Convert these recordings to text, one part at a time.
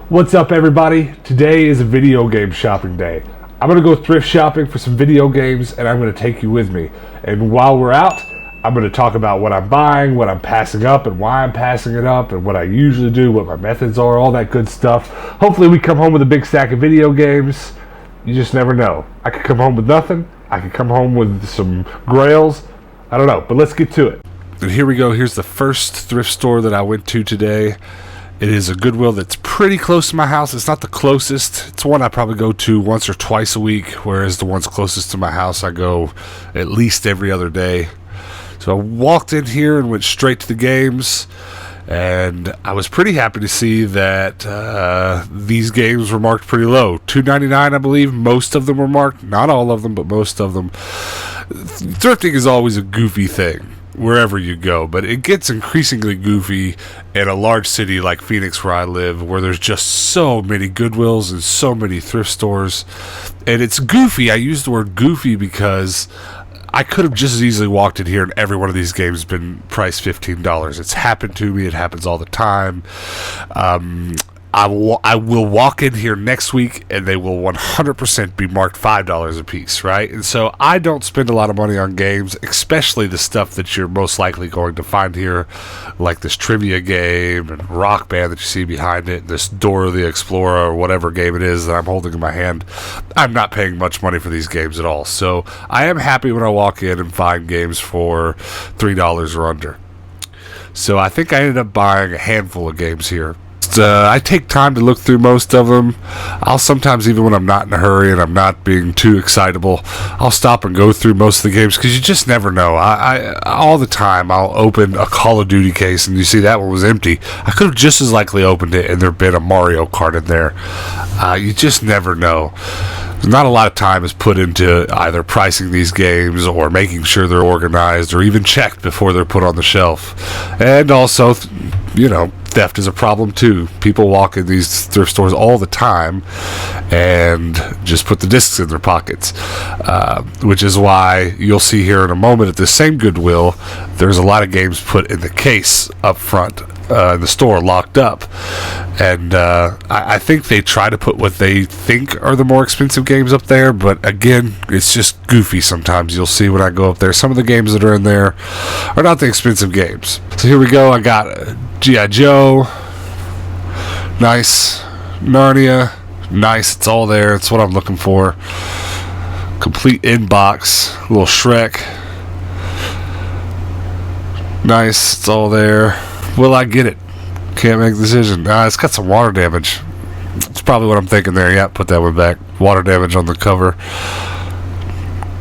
What's up, everybody? Today is a video game shopping day. I'm going to go thrift shopping for some video games, and I'm going to take you with me. And while we're out, I'm going to talk about what I'm buying, what I'm passing up, and why I'm passing it up, and what I usually do, what my methods are, all that good stuff. Hopefully we come home with a big stack of video games. You just never know. I could come home with nothing. I could come home with some grails. I don't know, but let's get to it. And here we go. Here's the first thrift store that I went to today. It is a Goodwill that's pretty close to my house. It's not the closest. It's one I probably go to once or twice a week, whereas the ones closest to my house I go at least every other day. So I walked in here and went straight to the games, and I was pretty happy to see that these games were marked pretty low. $2.99, I believe. Most of them were marked. Not all of them, but most of them. Thrifting is always a goofy thing wherever you go, but it gets increasingly goofy in a large city like Phoenix, where I live, where there's just so many Goodwills and so many thrift stores. And it's goofy. I use the word goofy because I could have just as easily walked in here and every one of these games been priced $15. It's happened to me. It happens all the time. I will walk in here next week and they will 100% be marked $5 a piece, right? And so I don't spend a lot of money on games, especially the stuff that you're most likely going to find here, like this trivia game and Rock Band that you see behind it, this Dora the Explorer or whatever game it is that I'm holding in my hand. I'm not paying much money for these games at all. So I am happy when I walk in and find games for $3 or under. So I think I ended up buying a handful of games here. I take time to look through most of them. I'll sometimes, even when I'm not in a hurry and I'm not being too excitable, I'll stop and go through most of the games because you just never know. I all the time I'll open a Call of Duty case and you see that one was empty. I could have just as likely opened it and there'd been a Mario Kart in there. You just never know. Not a lot of time is put into either pricing these games or making sure they're organized or even checked before they're put on the shelf. And also, theft is a problem too. People walk in these thrift stores all the time and just put the discs in their pockets, which is why you'll see here in a moment at the same Goodwill, there's a lot of games put in the case up front in the store, locked up. And I think they try to put what they think are the more expensive games up there, but again, it's just goofy sometimes. You'll see when I go up there, some of the games that are in there are not the expensive games. So here we go. I got G.I. Joe, nice. Narnia, nice. It's all there. It's what I'm looking for. Complete inbox. Little Shrek, nice. It's all there. Will I get it? Can't make a decision. It's got some water damage. It's probably what I'm thinking there. Yeah, put that one back. Water damage on the cover.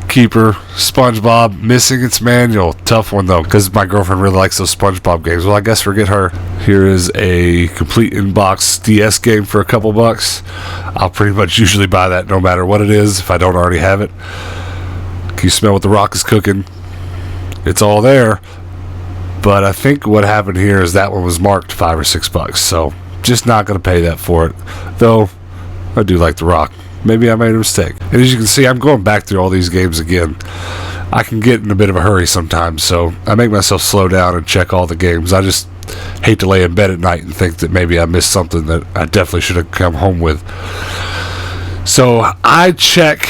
Keeper, SpongeBob, missing its manual. Tough one though, because my girlfriend really likes those SpongeBob games. Well, I guess forget her. Here is a complete inbox DS game for a couple bucks. I'll pretty much usually buy that no matter what it is if I don't already have it. Can you smell what the Rock is cooking? It's all there. But I think what happened here is that one was marked $5 or $6, so just not going to pay that for it. Though I do like The Rock. Maybe I made a mistake. And as you can see, I'm going back through all these games again. I can get in a bit of a hurry sometimes, so I make myself slow down and check all the games. I just hate to lay in bed at night and think that maybe I missed something that I definitely should have come home with. So I check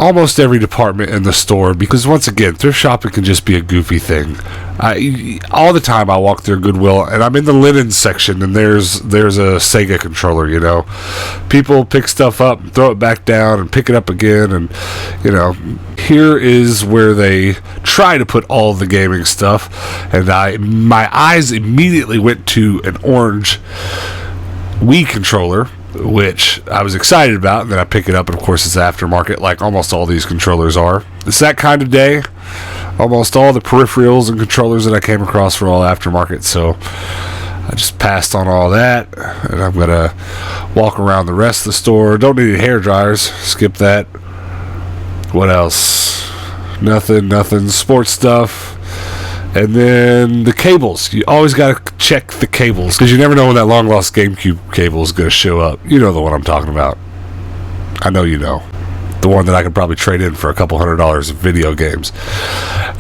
almost every department in the store because, once again, thrift shopping can just be a goofy thing. All the time I walk through Goodwill and I'm in the linen section and there's a Sega controller, People pick stuff up and throw it back down and pick it up again, and here is where they try to put all the gaming stuff, and my eyes immediately went to an orange Wii controller, which I was excited about, and then I pick it up, and of course it's aftermarket, like almost all these controllers are. It's that kind of day. Almost all the peripherals and controllers that I came across were all aftermarket, so I just passed on all that, and I'm gonna walk around the rest of the store. Don't need any hair dryers. Skip that. What else? Nothing. Sports stuff. And then the cables. You always got to check the cables, because you never know when that long-lost GameCube cable is going to show up. You know the one I'm talking about. I know you know. the one that I could probably trade in for a couple $100 of video games.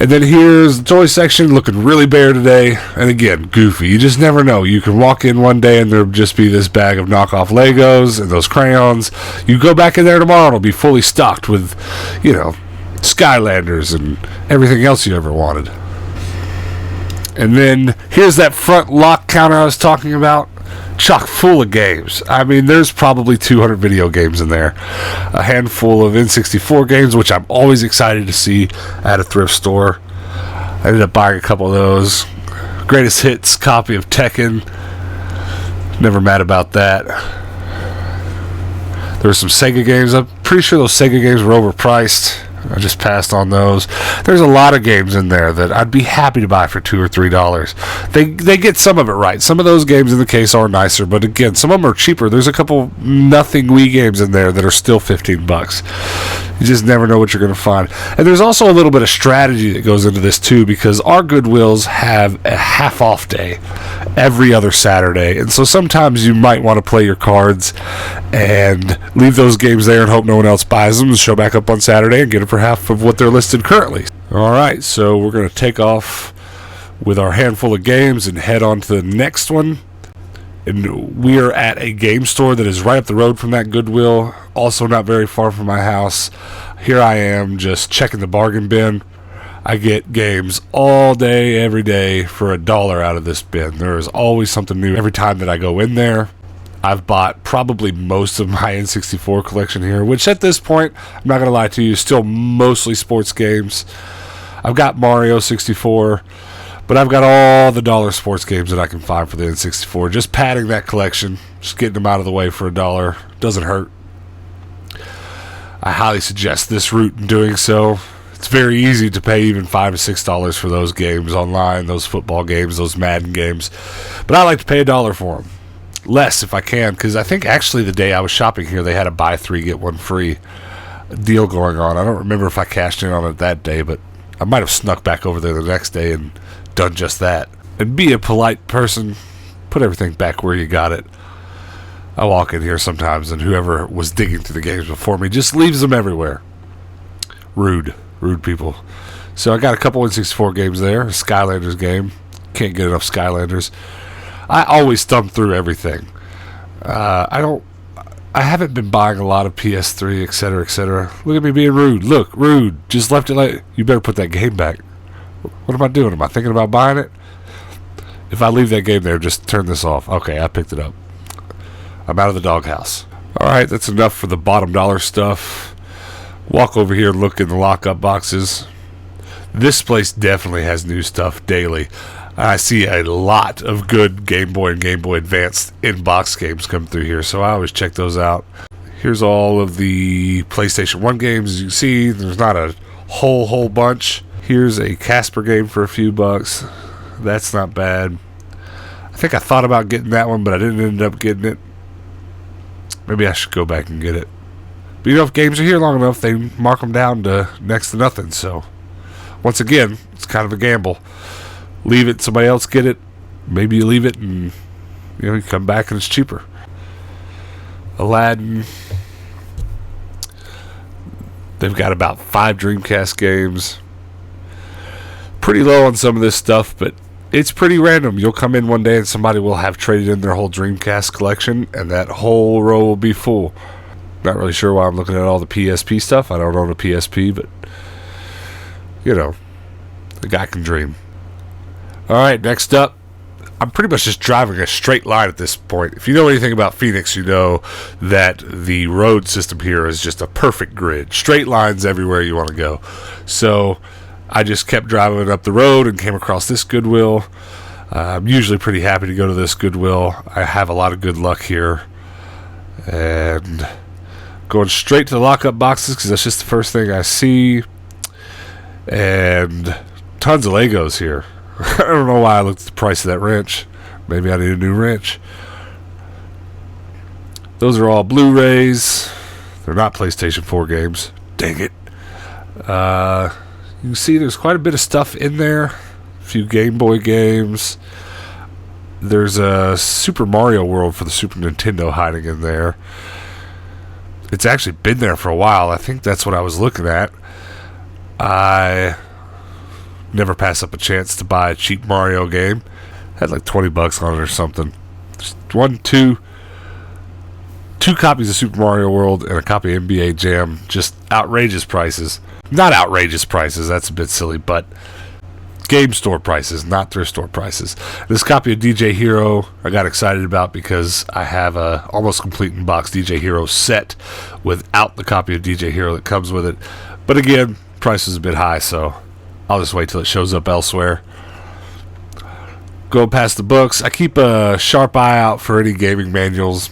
And then here's the toy section, looking really bare today. And again, goofy. You just never know. You can walk in one day and there'll just be this bag of knockoff Legos and those crayons. You go back in there tomorrow, it'll be fully stocked with, Skylanders and everything else you ever wanted. And then here's that front lock counter I was talking about. Chock full of games. I mean, there's probably 200 video games in there. A handful of N64 games, which I'm always excited to see at a thrift store. I ended up buying a couple of those. Greatest hits copy of Tekken. Never mad about that. There were some Sega games. I'm pretty sure those Sega games were overpriced. I just passed on those. There's a lot of games in there that I'd be happy to buy for $2 or $3. They get some of it right. Some of those games in the case are nicer, but again, some of them are cheaper. There's a couple nothing Wii games in there that are still $15. You just never know what you're going to find. And there's also a little bit of strategy that goes into this too, because our Goodwills have a half off day every other Saturday, and so sometimes you might want to play your cards and leave those games there and hope no one else buys them and show back up on Saturday and get them for half of what they're listed currently. Alright, so we're going to take off with our handful of games and head on to the next one. And we are at a game store that is right up the road from that Goodwill, also not very far from my house. Here I am just checking the bargain bin. I get games all day, every day for $1 out of this bin. There is always something new every time that I go in there. I've bought probably most of my N64 collection here, which at this point, I'm not going to lie to you, still mostly sports games. I've got Mario 64, but I've got all the dollar sports games that I can find for the N64. Just padding that collection, just getting them out of the way for $1. Doesn't hurt. I highly suggest this route in doing so. It's very easy to pay even $5 or $6 for those games online, those football games, those Madden games. But I like to pay $1 for them. Less if I can, because I think actually the day I was shopping here, they had a buy 3, get 1 free deal going on. I don't remember if I cashed in on it that day, but I might have snuck back over there the next day and done just that. And be a polite person. Put everything back where you got it. I walk in here sometimes and whoever was digging through the games before me just leaves them everywhere. Rude people. So I got a couple N64 games there. A Skylanders game. Can't get enough Skylanders. I always thumb through everything. I haven't been buying a lot of PS3, etc., etc. Look at me being rude. Look, rude. Just left it like, you better put that game back. What am I doing? Am I thinking about buying it? If I leave that game there, just turn this off. Okay, I picked it up. I'm out of the doghouse. Alright, that's enough for the bottom dollar stuff. Walk over here and look in the lockup boxes. This place definitely has new stuff daily. I see a lot of good Game Boy and Game Boy Advance in-box games come through here, so I always check those out. Here's all of the PlayStation 1 games. As you can see, there's not a whole bunch. Here's a Casper game for a few bucks. That's not bad. I think I thought about getting that one, but I didn't end up getting it. Maybe I should go back and get it. But if games are here long enough, they mark them down to next to nothing, so once again, it's kind of a gamble. Leave it, somebody else get it. Maybe you leave it and you come back and it's cheaper. Aladdin. They've got about 5 Dreamcast games. Pretty low on some of this stuff, but it's pretty random. You'll come in one day and somebody will have traded in their whole Dreamcast collection and that whole row will be full. Not really sure why I'm looking at all the PSP stuff. I don't own a PSP, but the guy can dream. Alright, next up, I'm pretty much just driving a straight line at this point. If you know anything about Phoenix, you know that the road system here is just a perfect grid. Straight lines everywhere you want to go. So I just kept driving up the road and came across this Goodwill. I'm usually pretty happy to go to this Goodwill. I have a lot of good luck here. And going straight to the lockup boxes because that's just the first thing I see. And tons of Legos here. I don't know why I looked at the price of that wrench. Maybe I need a new wrench. Those are all Blu-rays. They're not PlayStation 4 games. Dang it. You can see there's quite a bit of stuff in there. A few Game Boy games. There's a Super Mario World for the Super Nintendo hiding in there. It's actually been there for a while. I think that's what I was looking at. I never pass up a chance to buy a cheap Mario game. Had like $20 on it or something. Just two copies of Super Mario World and a copy of NBA Jam. Just outrageous prices. Not outrageous prices, that's a bit silly, but game store prices, not thrift store prices. This copy of DJ Hero I got excited about because I have a almost complete in-box DJ Hero set without the copy of DJ Hero that comes with it. But again, price is a bit high, so I'll just wait till it shows up elsewhere. Going past the books, I keep a sharp eye out for any gaming manuals.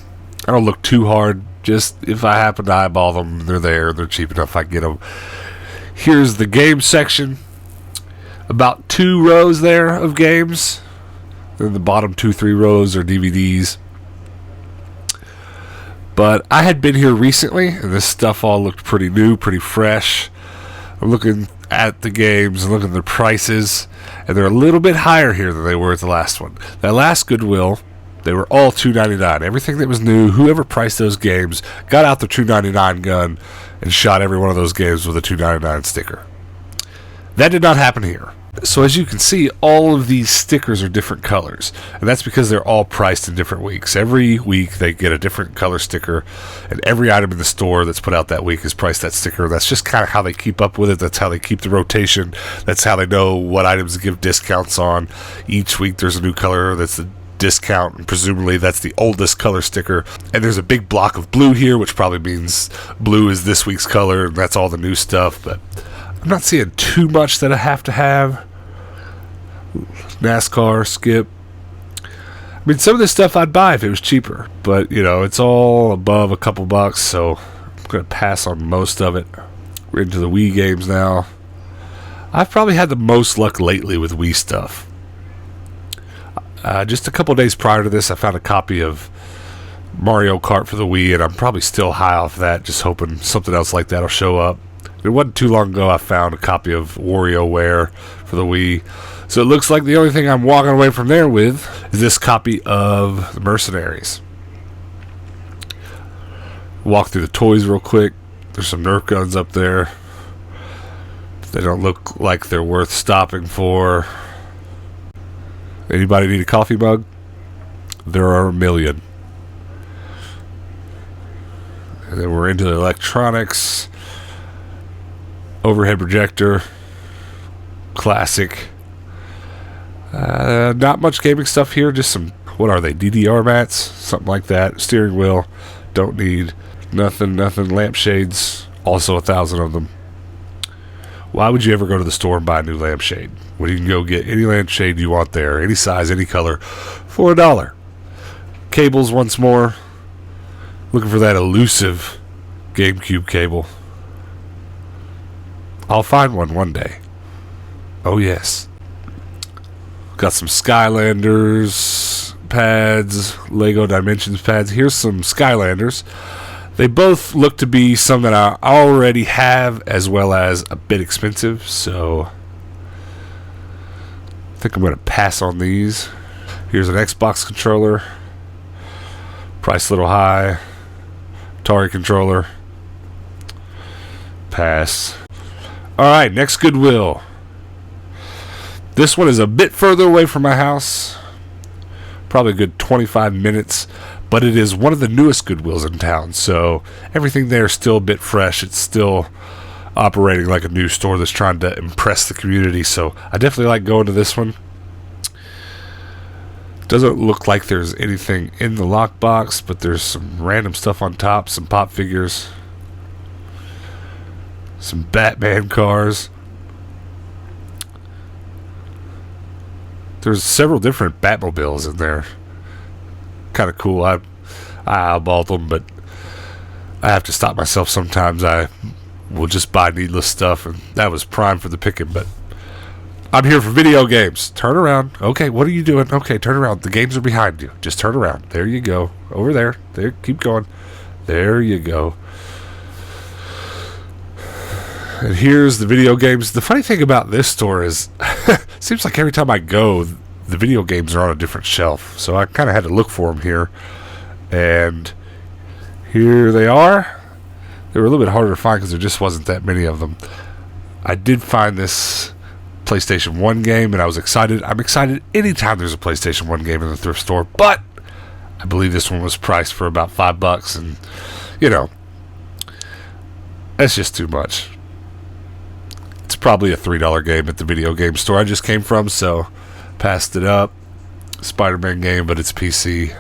I don't look too hard. Just if I happen to eyeball them, they're there. They're cheap enough, I get them. Here's the game section. About 2 rows there of games. Then the bottom 2-3 rows are DVDs. But I had been here recently, and this stuff all looked pretty new, pretty fresh. I'm looking at the games and looking at the prices, and they're a little bit higher here than they were at the last one. That last Goodwill, they were all $2.99. Everything that was new, whoever priced those games got out the $2.99 gun and shot every one of those games with a $2.99 sticker. That did not happen here. So as you can see, all of these stickers are different colors, and that's because they're all priced in different weeks. Every week they get a different color sticker, and every item in the store that's put out that week is priced that sticker. That's just kind of how they keep up with it. That's how they keep the rotation. That's how they know what items to give discounts on. Each week there's a new color that's the discount, and presumably that's the oldest color sticker. And there's a big block of blue here, which probably means blue is this week's color, and that's all the new stuff. But I'm not seeing too much that I have to have. NASCAR, Skip. I mean, some of this stuff I'd buy if it was cheaper, but you know, it's all above a couple bucks, so I'm gonna pass on most of it. We're into the Wii games now. I've probably had the most luck lately with Wii stuff. Just a couple days prior to this, I found a copy of Mario Kart for the Wii, and I'm probably still high off that, just hoping something else like that will show up. It wasn't too long ago I found a copy of WarioWare for the Wii. So it looks like the only thing I'm walking away from there with is this copy of The Mercenaries. Walk through the toys real quick. There's some Nerf guns up there. They don't look like they're worth stopping for. Anybody need a coffee mug? There are a million. And then we're into the electronics. Overhead projector. Classic. Not much gaming stuff here. Just some, what are they, DDR mats? Something like that. Steering wheel. Don't need. Nothing. Lampshades. Also 1,000 of them. Why would you ever go to the store and buy a new lampshade when you can go get any lampshade you want there, any size, any color, for $1? Cables once more. Looking for that elusive GameCube cable. I'll find one day. Oh yes. Got some Skylanders pads, Lego Dimensions pads. Here's some Skylanders. They both look to be some that I already have, as well as a bit expensive, so I think I'm going to pass on these. Here's an Xbox controller. Price a little high. Atari controller. Pass. Alright, next Goodwill. This one is a bit further away from my house. Probably a good 25 minutes. But it is one of the newest Goodwills in town, so everything there is still a bit fresh. It's still operating like a new store that's trying to impress the community, so I definitely like going to this one. Doesn't look like there's anything in the lockbox, but there's some random stuff on top, some pop figures, some Batman cars. There's several different Batmobiles in there. Kind of cool. I eyeballed them, but I have to stop myself sometimes. I will just buy needless stuff, and that was prime for the picking. But I'm here for video games. Turn around. Okay, what are you doing? Okay, turn around. The games are behind you. Just turn around. There you go. Over there. There. Keep going. There you go. And here's the video games. The funny thing about this store is, it seems like every time I go, the video games are on a different shelf, so I kind of had to look for them here, and here they are. They were a little bit harder to find because there just wasn't that many of them. I did find this PlayStation 1 game, and I was excited. I'm excited anytime there's a PlayStation 1 game in the thrift store, but I believe this one was priced for about $5, and, you know, that's just too much. It's probably a $3 game at the video game store I just came from, so passed it up. Spider-Man game, but it's PC.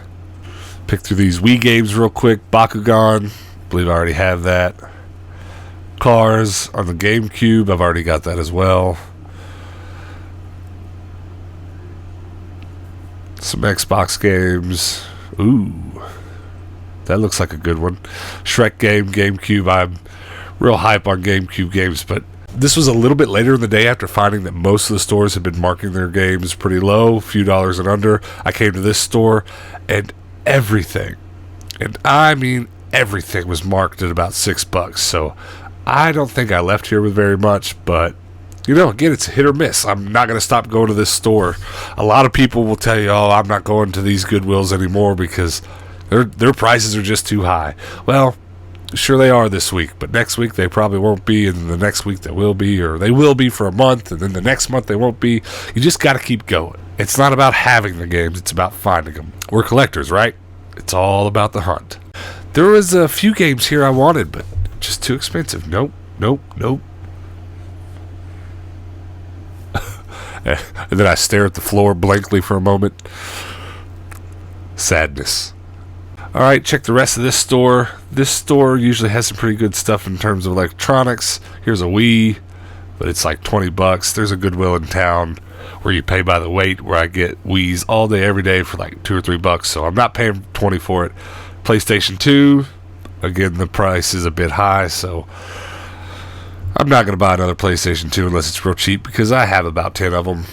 Pick through these Wii games real quick. Bakugan, believe I already have that. Cars on the GameCube, I've already got that as well. Some Xbox games. Ooh, that looks like a good one. Shrek game, GameCube. I'm real hype on GameCube games, but this was a little bit later in the day after finding that most of the stores had been marking their games pretty low, a few dollars and under. I came to this store, and everything, and I mean everything, was marked at about $6. So I don't think I left here with very much, but you know, again, it's a hit or miss. I'm not going to stop going to this store. A lot of people will tell you, oh, I'm not going to these Goodwills anymore because their prices are just too high. Well, sure they are this week, but next week they probably won't be, and the next week they will be, or they will be for a month, and then the next month they won't be. You just got to keep going. It's not about having the games, it's about finding them. We're collectors, right? It's all about the hunt. There was a few games here I wanted, but just too expensive. Nope. And then I stare at the floor blankly for a moment. Sadness. Alright, check the rest of this store. This store usually has some pretty good stuff in terms of electronics. Here's a Wii, but it's like $20. There's a Goodwill in town where you pay by the weight, where I get Wiis all day, every day for like $2 or $3. So I'm not paying $20 for it. PlayStation 2, again, the price is a bit high, so I'm not going to buy another PlayStation 2 unless it's real cheap, because I have about 10 of them.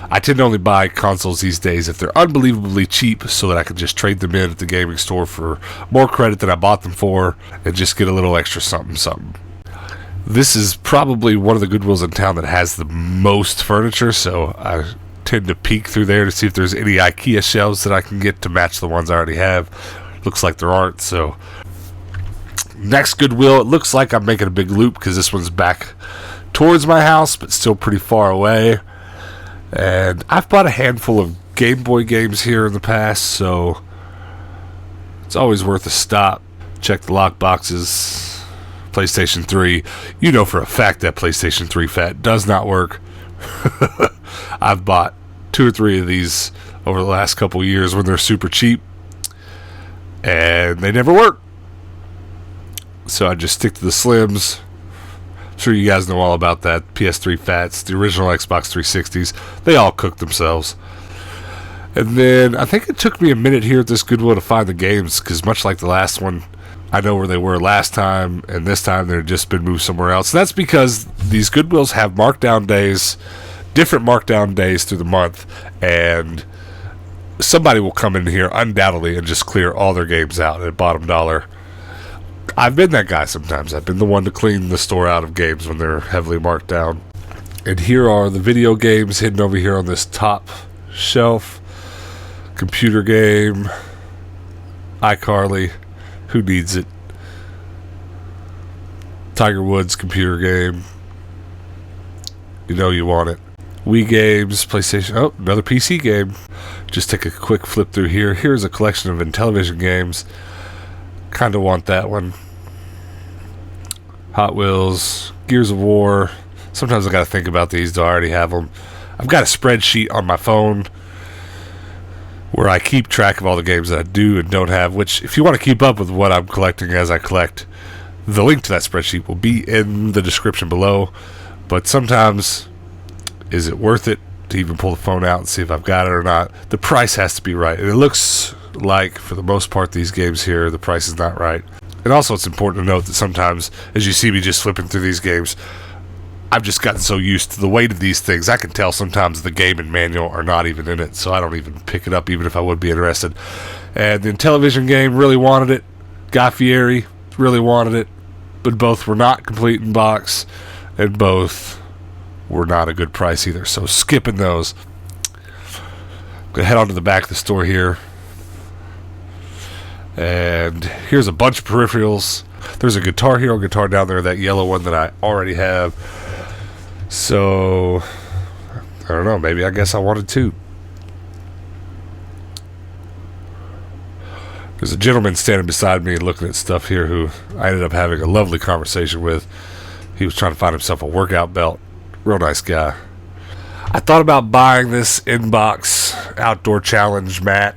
I tend to only buy consoles these days if they're unbelievably cheap, so that I can just trade them in at the gaming store for more credit than I bought them for, and just get a little extra something. This is probably one of the Goodwills in town that has the most furniture, so I tend to peek through there to see if there's any IKEA shelves that I can get to match the ones I already have. Looks like there aren't, so next Goodwill, it looks like I'm making a big loop because this one's back towards my house, but still pretty far away. And I've bought a handful of Game Boy games here in the past, so it's always worth a stop. Check the lock boxes. PlayStation 3. You know for a fact that PlayStation 3 Fat does not work. I've bought 2 or 3 of these over the last couple years when they're super cheap, and they never work. So I just stick to the Slims. I'm sure you guys know all about that. PS3 Fats, the original Xbox 360s, they all cook themselves. And then I think it took me a minute here at this Goodwill to find the games, because much like the last one, I know where they were last time, and this time they've just been moved somewhere else. And that's because these Goodwills have markdown days, different markdown days through the month, and somebody will come in here undoubtedly and just clear all their games out at bottom dollar. I've been that guy sometimes. I've been the one to clean the store out of games when they're heavily marked down. And here are the video games hidden over here on this top shelf. Computer game. iCarly. Who needs it? Tiger Woods computer game. You know you want it. Wii games, PlayStation. Oh, another PC game. Just take a quick flip through here. Here's a collection of Intellivision games. Kind of want that one. Hot Wheels, Gears of War. Sometimes I got to think about these. Do I already have them? I've got a spreadsheet on my phone where I keep track of all the games that I do and don't have, which, if you want to keep up with what I'm collecting as I collect, the link to that spreadsheet will be in the description below. But sometimes, is it worth it to even pull the phone out and see if I've got it or not? The price has to be right. And it looks like, for the most part, these games here, the price is not right. And also, it's important to note that sometimes, as you see me just flipping through these games, I've just gotten so used to the weight of these things, I can tell sometimes the game and manual are not even in it, so I don't even pick it up even if I would be interested. And the Intellivision game, really wanted it. Guy Fieri, really wanted it. But both were not complete in box, and both were not a good price either, so skipping those. I'm going to head on to the back of the store here. And here's a bunch of peripherals. There's a Guitar Hero guitar down there, that yellow one that I already have. So, I don't know, maybe I guess I wanted two. There's a gentleman standing beside me looking at stuff here who I ended up having a lovely conversation with. He was trying to find himself a workout belt. Real nice guy. I thought about buying this Inbox Outdoor Challenge mat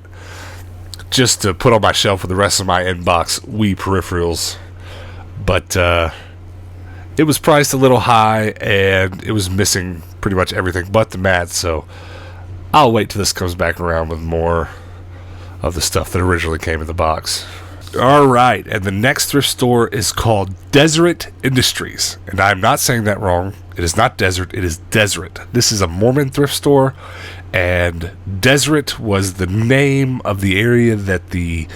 just to put on my shelf with the rest of my Inbox Wii peripherals. But it was priced a little high, and it was missing pretty much everything but the mat, so I'll wait till this comes back around with more of the stuff that originally came in the box. Alright, and the next thrift store is called Deseret Industries, and I'm not saying that wrong. It is not Desert, it is Deseret. This is a Mormon thrift store, and Deseret was the name of the area that the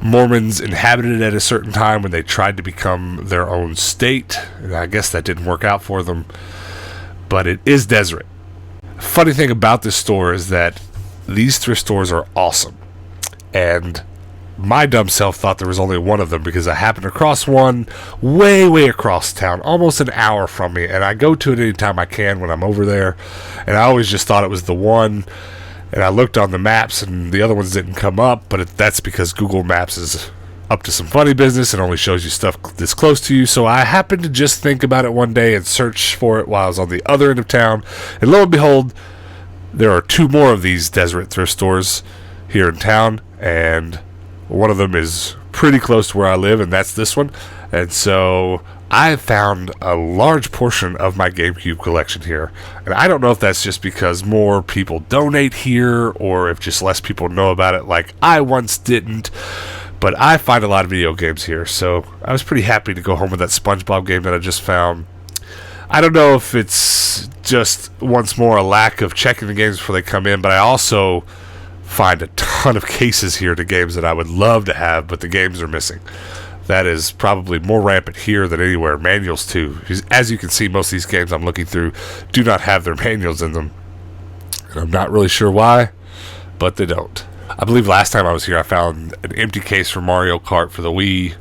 Mormons inhabited at a certain time when they tried to become their own state, and I guess that didn't work out for them, but it is Deseret. Funny thing about this store is that these thrift stores are awesome, and my dumb self thought there was only one of them because I happened across one way across town, almost an hour from me, and I go to it anytime I can when I'm over there, and I always just thought it was the one, and I looked on the maps and the other ones didn't come up, but that's because Google Maps is up to some funny business and only shows you stuff that's close to you. So I happened to just think about it one day and search for it while I was on the other end of town, and lo and behold, there are two more of these Deseret thrift stores here in town, and one of them is pretty close to where I live, and that's this one. And so I found a large portion of my GameCube collection here. And I don't know if that's just because more people donate here, or if just less people know about it like I once didn't. But I find a lot of video games here, so I was pretty happy to go home with that SpongeBob game that I just found. I don't know if it's just once more a lack of checking the games before they come in, but I also find a ton of cases here to games that I would love to have, but the games are missing. That is probably more rampant here than anywhere. Manuals too. As you can see, most of these games I'm looking through do not have their manuals in them, and I'm not really sure why, but they don't. I believe last time I was here I found an empty case for Mario Kart for the Wii.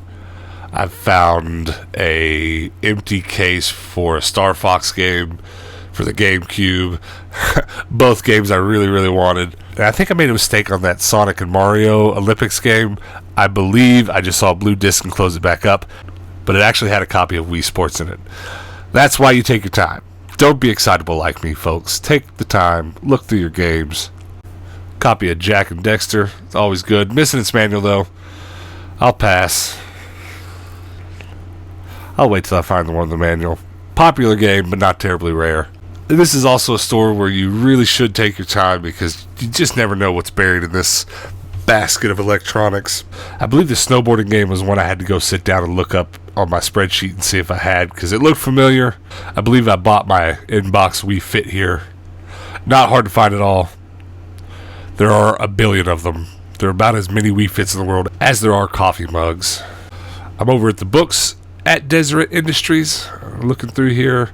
I found a empty case for a Star Fox game for the GameCube. Both games I really wanted. And I think I made a mistake on that Sonic and Mario Olympics game. I believe I just saw a blue disc and closed it back up, but it actually had a copy of Wii Sports in it. That's why you take your time. Don't be excitable like me, folks. Take the time, look through your games. Copy of Jack and Dexter, it's always good. Missing its manual though. I'll pass. I'll wait till I find the one with the manual. Popular game, but not terribly rare. This is also a store where you really should take your time because you just never know what's buried in this basket of electronics. I believe the snowboarding game was one I had to go sit down and look up on my spreadsheet and see if I had, because it looked familiar. I believe I bought my Inbox Wii Fit here. Not hard to find at all. There are a billion of them. There are about as many Wii Fits in the world as there are coffee mugs. I'm over at the books at Deseret Industries, looking through here.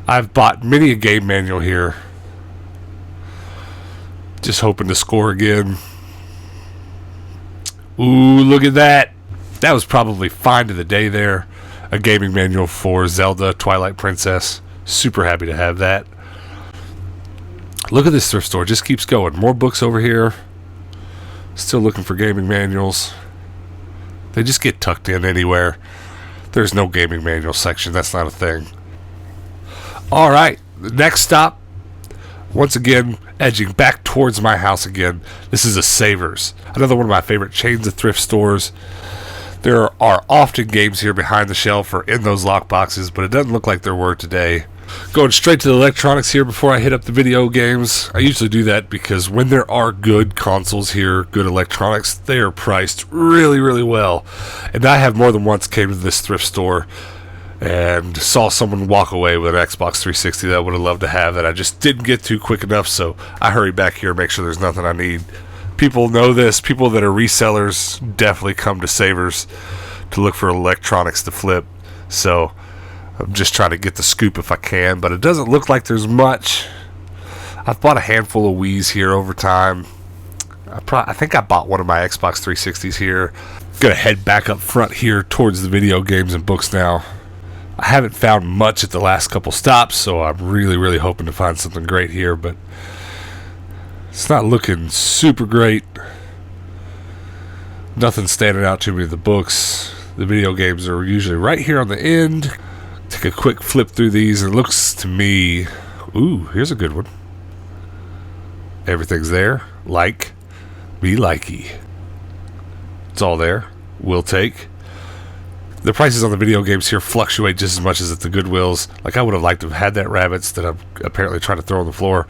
I've bought many a game manual here. Just hoping to score again. Ooh, look at that. That was probably find of the day there. A gaming manual for Zelda Twilight Princess. Super happy to have that. Look at this thrift store. Just keeps going. More books over here. Still looking for gaming manuals. They just get tucked in anywhere. There's no gaming manual section. That's not a thing. Alright, the next stop, once again, edging back towards my house again. This is a Savers, another one of my favorite chains of thrift stores. There are often games here behind the shelf or in those lock boxes, but it doesn't look like there were today. Going straight to the electronics here before I hit up the video games. I usually do that because when there are good consoles here, good electronics, they are priced really well. And I have more than once came to this thrift store and saw someone walk away with an Xbox 360 that I would have loved to have that I just didn't get to quick enough, so I hurried back here and make sure there's nothing I need. People know this. People that are resellers definitely come to Savers to look for electronics to flip, so I'm just trying to get the scoop if I can, but it doesn't look like there's much. I've bought a handful of Wiis here over time. I think I bought one of my Xbox 360s here. Gonna head back up front here towards the video games and books now. I haven't found much at the last couple stops, so I'm really hoping to find something great here, but it's not looking super great. Nothing standing out to me in the books. The video games are usually right here on the end. Take a quick flip through these, and it looks to me... Ooh, here's a good one. Everything's there. Like. Me likey. It's all there. Will take. The prices on the video games here fluctuate just as much as at the Goodwills. Like, I would have liked to have had that Rabbids that I'm apparently trying to throw on the floor,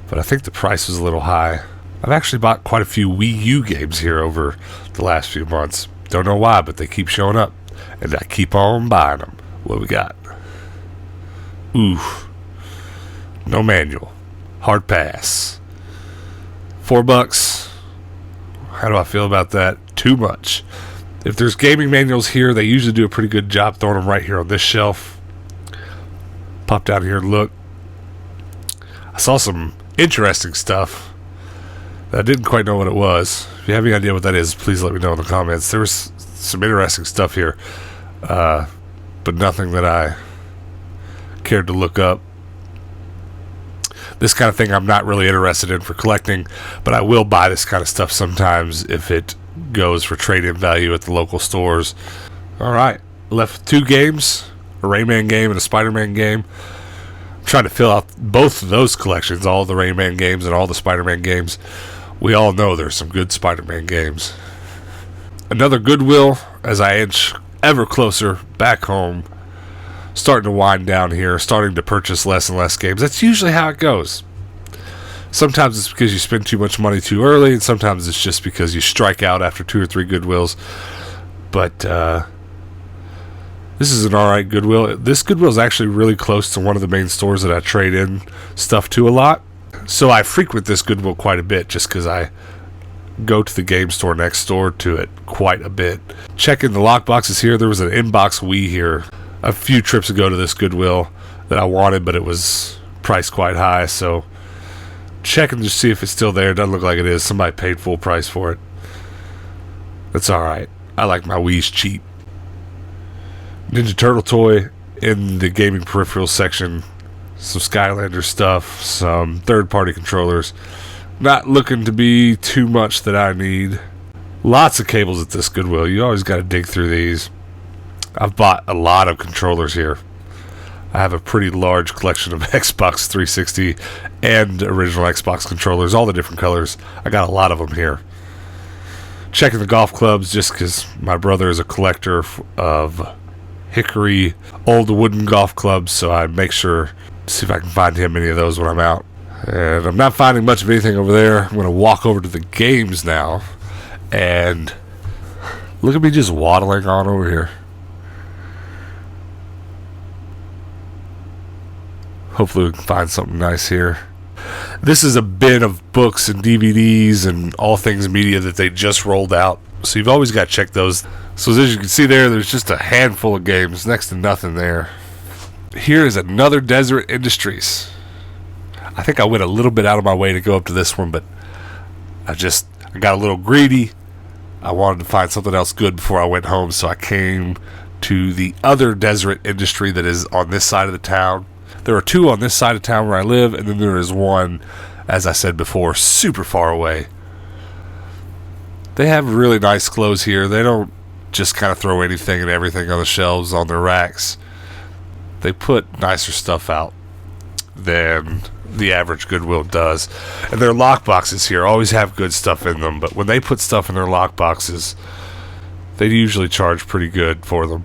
but I think the price was a little high. I've actually bought quite a few Wii U games here over the last few months. Don't know why, but they keep showing up, and I keep on buying them. What we got? Ooh. No manual. Hard pass. $4. How do I feel about that? Too much. If there's gaming manuals here, they usually do a pretty good job throwing them right here on this shelf. Pop down here and look. I saw some interesting stuff that I didn't quite know what it was. If you have any idea what that is, please let me know in the comments. There was some interesting stuff here, but nothing that I cared to look up. This kind of thing I'm not really interested in for collecting, but I will buy this kind of stuff sometimes if it goes for trade-in value at the local stores. Alright, left with 2 games, a Rayman game and a Spider-Man game. I'm trying to fill out both of those collections, all the Rayman games and all the Spider-Man games. We all know there's some good Spider-Man games. Another Goodwill as I inch ever closer back home. Starting to wind down here, starting to purchase less and less games. That's usually how it goes. Sometimes it's because you spend too much money too early, and sometimes it's just because you strike out after 2 or 3 Goodwills. But this is an alright Goodwill. This Goodwill is actually really close to one of the main stores that I trade in stuff to a lot. So I frequent this Goodwill quite a bit just because I go to the game store next door to it quite a bit. Checking the lock boxes here. There was an inbox Wii here a few trips ago to this Goodwill that I wanted, but it was priced quite high, so checking to see if it's still there. Doesn't look like it is. Somebody paid full price for it. That's alright. I like my Wii's cheap. Ninja Turtle toy in the gaming peripherals section. Some Skylander stuff. Some third-party controllers. Not looking to be too much that I need. Lots of cables at this Goodwill. You always got to dig through these. I've bought a lot of controllers here. I have a pretty large collection of Xbox 360 and original Xbox controllers, all the different colors. I got a lot of them here. Checking the golf clubs just because my brother is a collector of hickory old wooden golf clubs, so I make sure to see if I can find him any of those when I'm out. And I'm not finding much of anything over there. I'm going to walk over to the games now, and look at me just waddling on over here. Hopefully we can find something nice here. This is a bin of books and DVDs and all things media that they just rolled out. So you've always got to check those. So as you can see there's just a handful of games, next to nothing there. Here is another Deseret Industries. I think I went a little bit out of my way to go up to this one, but I got a little greedy. I wanted to find something else good before I went home, so I came to the other Deseret Industry that is on this side of the town. There are 2 on this side of town where I live, and then there is one, as I said before, super far away. They have really nice clothes here. They don't just kind of throw anything and everything on the shelves on their racks. They put nicer stuff out than the average Goodwill does. And their lock boxes here always have good stuff in them, but when they put stuff in their lock boxes, they usually charge pretty good for them.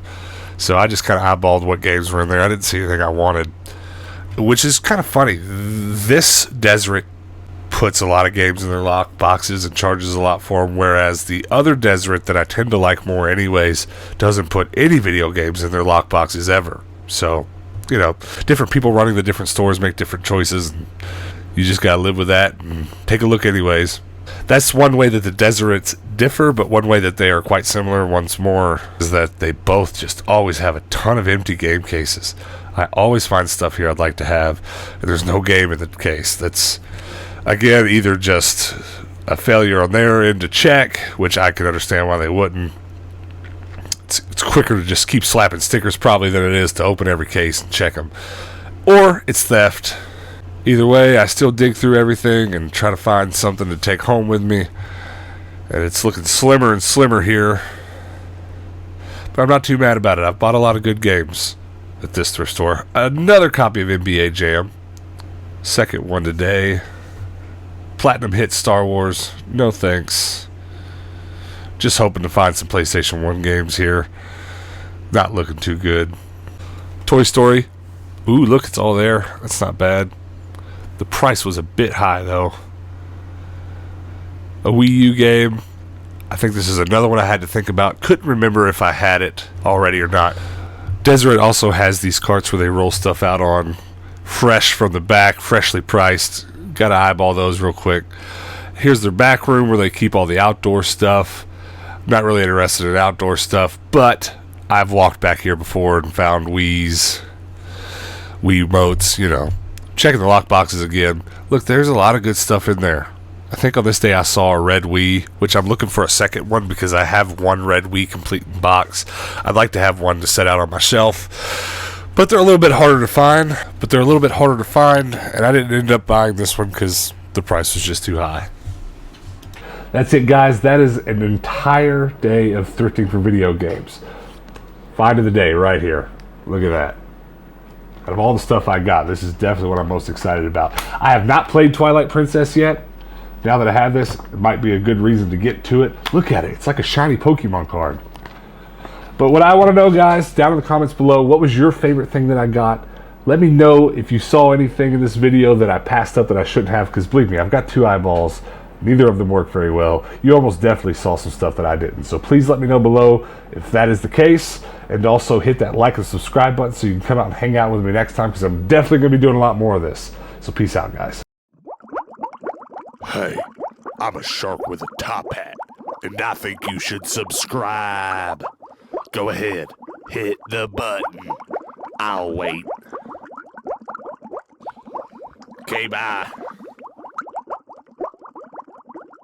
So I just kind of eyeballed what games were in there. I didn't see anything I wanted, which is kind of funny. This Deseret puts a lot of games in their lock boxes and charges a lot for them, whereas the other Deseret that I tend to like more anyways doesn't put any video games in their lock boxes ever. So, you know, different people running the different stores make different choices, and you just gotta live with that and take a look anyways. That's one way that the Deserets differ, but one way that they are quite similar once more is that they both just always have a ton of empty game cases. I always find stuff here I'd like to have, and there's no game in the case. That's, again, either just a failure on their end to check, which I can understand why they wouldn't. It's quicker to just keep slapping stickers probably than it is to open every case and check them. Or it's theft. Either way, I still dig through everything and try to find something to take home with me. And it's looking slimmer and slimmer here. But I'm not too mad about it. I've bought a lot of good games at this thrift store. Another copy of NBA Jam. Second one today. Platinum hit Star Wars. No thanks. Just hoping to find some PlayStation 1 games here. Not looking too good. Toy Story. Ooh, look, it's all there. That's not bad. The price was a bit high, though. A Wii U game. I think this is another one I had to think about. Couldn't remember if I had it already or not. Deseret also has these carts where they roll stuff out on. Fresh from the back, freshly priced. Gotta eyeball those real quick. Here's their back room where they keep all the outdoor stuff. Not really interested in outdoor stuff, but I've walked back here before and found Wii remotes, you know. Checking the lock boxes again. Look, there's a lot of good stuff in there. I think on this day I saw a red Wii, which I'm looking for a second one because I have one red Wii complete in box. I'd like to have one to set out on my shelf, but they're a little bit harder to find. And I didn't end up buying this one because the price was just too high. That's it, guys. That is an entire day of thrifting for video games. Find of the day right here. Look at that. Out of all the stuff I got, this is definitely what I'm most excited about. I have not played Twilight Princess yet. Now that I have this, it might be a good reason to get to it. Look at it. It's like a shiny Pokemon card. But what I want to know, guys, down in the comments below, what was your favorite thing that I got? Let me know if you saw anything in this video that I passed up that I shouldn't have, because believe me, I've got two eyeballs. Neither of them work very well. You almost definitely saw some stuff that I didn't. So please let me know below if that is the case. And also hit that like and subscribe button so you can come out and hang out with me next time, because I'm definitely going to be doing a lot more of this. So peace out, guys. Hey, I'm a shark with a top hat, and I think you should subscribe. Go ahead, hit the button. I'll wait. Okay, bye.